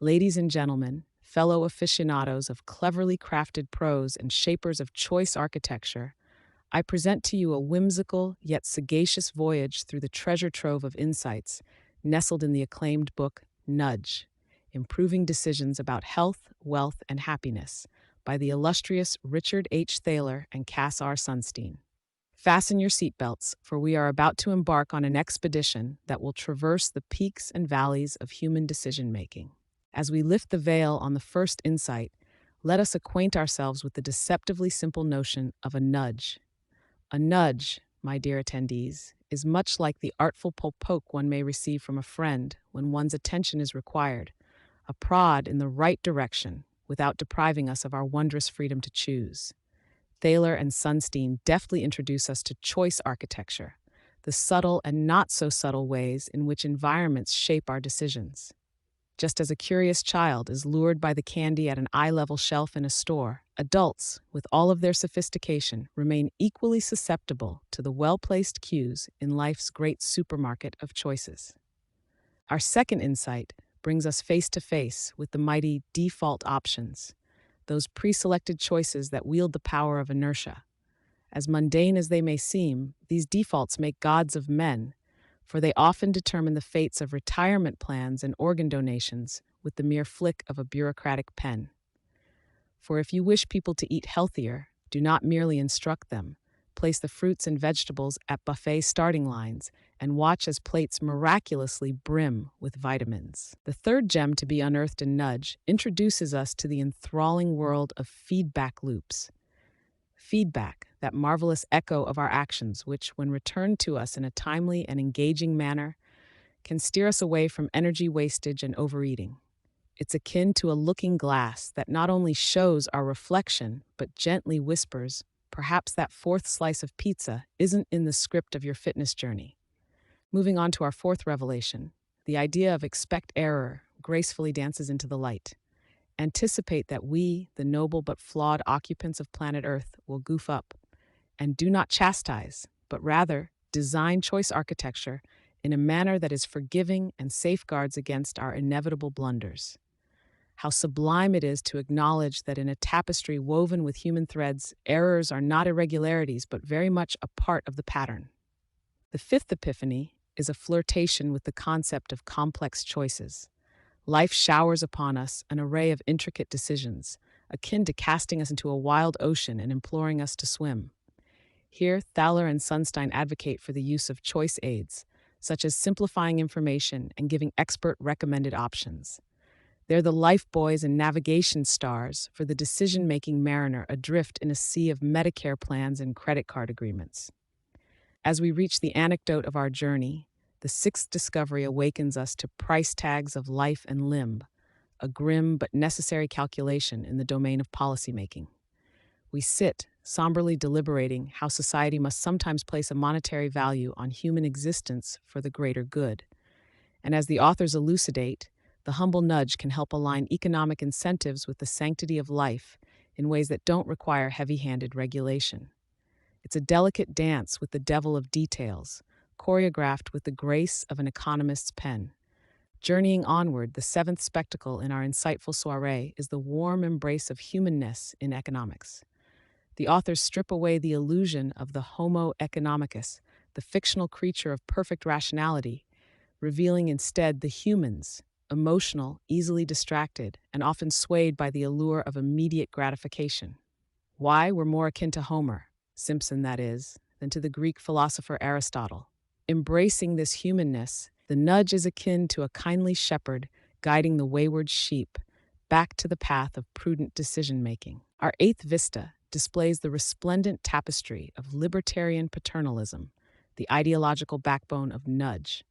Ladies and gentlemen, fellow aficionados of cleverly crafted prose and shapers of choice architecture, I present to you a whimsical yet sagacious voyage through the treasure trove of insights nestled in the acclaimed book Nudge: Improving Decisions About Health, Wealth, and Happiness by the illustrious Richard H. Thaler and Cass R. Sunstein. Fasten your seatbelts, for we are about to embark on an expedition that will traverse the peaks and valleys of human decision making. As we lift the veil on the first insight, let us acquaint ourselves with the deceptively simple notion of a nudge. A nudge, my dear attendees, is much like the artful poke one may receive from a friend when one's attention is required, a prod in the right direction without depriving us of our wondrous freedom to choose. Thaler and Sunstein deftly introduce us to choice architecture, the subtle and not so subtle ways in which environments shape our decisions. Just as a curious child is lured by the candy at an eye-level shelf in a store, adults, with all of their sophistication, remain equally susceptible to the well-placed cues in life's great supermarket of choices. Our second insight brings us face to face with the mighty default options, those pre-selected choices that wield the power of inertia. As mundane as they may seem, these defaults make gods of men, for they often determine the fates of retirement plans and organ donations with the mere flick of a bureaucratic pen. For if you wish people to eat healthier, do not merely instruct them. Place the fruits and vegetables at buffet starting lines and watch as plates miraculously brim with vitamins. The third gem to be unearthed in Nudge introduces us to the enthralling world of feedback loops. Feedback, that marvelous echo of our actions, which, when returned to us in a timely and engaging manner, can steer us away from energy wastage and overeating. It's akin to a looking glass that not only shows our reflection, but gently whispers, perhaps that fourth slice of pizza isn't in the script of your fitness journey. Moving on to our fourth revelation, the idea of expect error gracefully dances into the light. Anticipate that we, the noble but flawed occupants of planet Earth, will goof up, and do not chastise, but rather design choice architecture in a manner that is forgiving and safeguards against our inevitable blunders. How sublime it is to acknowledge that in a tapestry woven with human threads, errors are not irregularities, but very much a part of the pattern. The fifth epiphany is a flirtation with the concept of complex choices. Life showers upon us an array of intricate decisions, akin to casting us into a wild ocean and imploring us to swim. Here, Thaler and Sunstein advocate for the use of choice aids, such as simplifying information and giving expert recommended options. They're the lifebuoys and navigation stars for the decision-making mariner adrift in a sea of Medicare plans and credit card agreements. As we reach the anecdote of our journey, the sixth discovery awakens us to price tags of life and limb, a grim but necessary calculation in the domain of policymaking. We sit, somberly deliberating how society must sometimes place a monetary value on human existence for the greater good. And as the authors elucidate, the humble nudge can help align economic incentives with the sanctity of life in ways that don't require heavy-handed regulation. It's a delicate dance with the devil of details, choreographed with the grace of an economist's pen. Journeying onward, the seventh spectacle in our insightful soiree is the warm embrace of humanness in economics. The authors strip away the illusion of the Homo economicus, the fictional creature of perfect rationality, revealing instead the humans, emotional, easily distracted, and often swayed by the allure of immediate gratification. Why we're more akin to Homer, Simpson that is, than to the Greek philosopher Aristotle. Embracing this humanness, the nudge is akin to a kindly shepherd guiding the wayward sheep back to the path of prudent decision-making. Our eighth vista displays the resplendent tapestry of libertarian paternalism, the ideological backbone of nudge.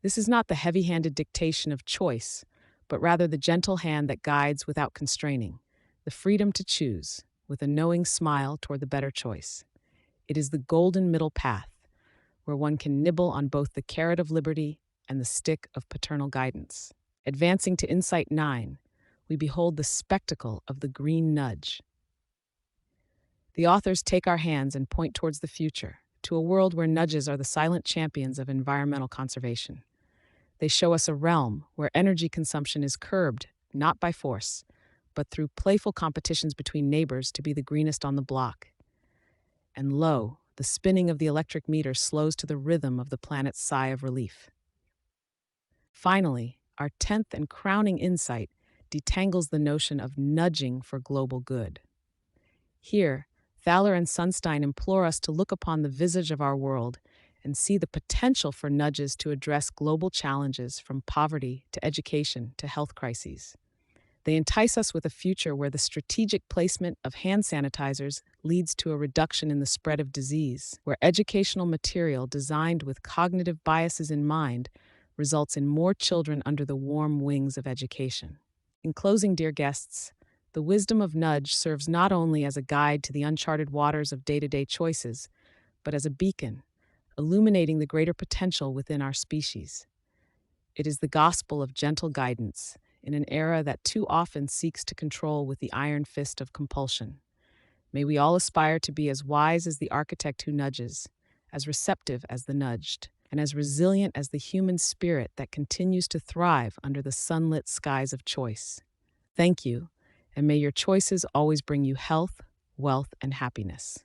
This is not the heavy-handed dictation of choice, but rather the gentle hand that guides without constraining, the freedom to choose, with a knowing smile toward the better choice. It is the golden middle path, where one can nibble on both the carrot of liberty and the stick of paternal guidance. Advancing to Insight 9, we behold the spectacle of the green nudge. The authors take our hands and point towards the future, to a world where nudges are the silent champions of environmental conservation. They show us a realm where energy consumption is curbed, not by force, but through playful competitions between neighbors to be the greenest on the block. And lo, the spinning of the electric meter slows to the rhythm of the planet's sigh of relief. Finally, our 10th and crowning insight detangles the notion of nudging for global good. Here, Thaler and Sunstein implore us to look upon the visage of our world and see the potential for nudges to address global challenges from poverty to education to health crises. They entice us with a future where the strategic placement of hand sanitizers leads to a reduction in the spread of disease, where educational material designed with cognitive biases in mind results in more children under the warm wings of education. In closing, dear guests, the wisdom of nudge serves not only as a guide to the uncharted waters of day-to-day choices, but as a beacon, illuminating the greater potential within our species. It is the gospel of gentle guidance in an era that too often seeks to control with the iron fist of compulsion. May we all aspire to be as wise as the architect who nudges, as receptive as the nudged, and as resilient as the human spirit that continues to thrive under the sunlit skies of choice. Thank you, and may your choices always bring you health, wealth, and happiness.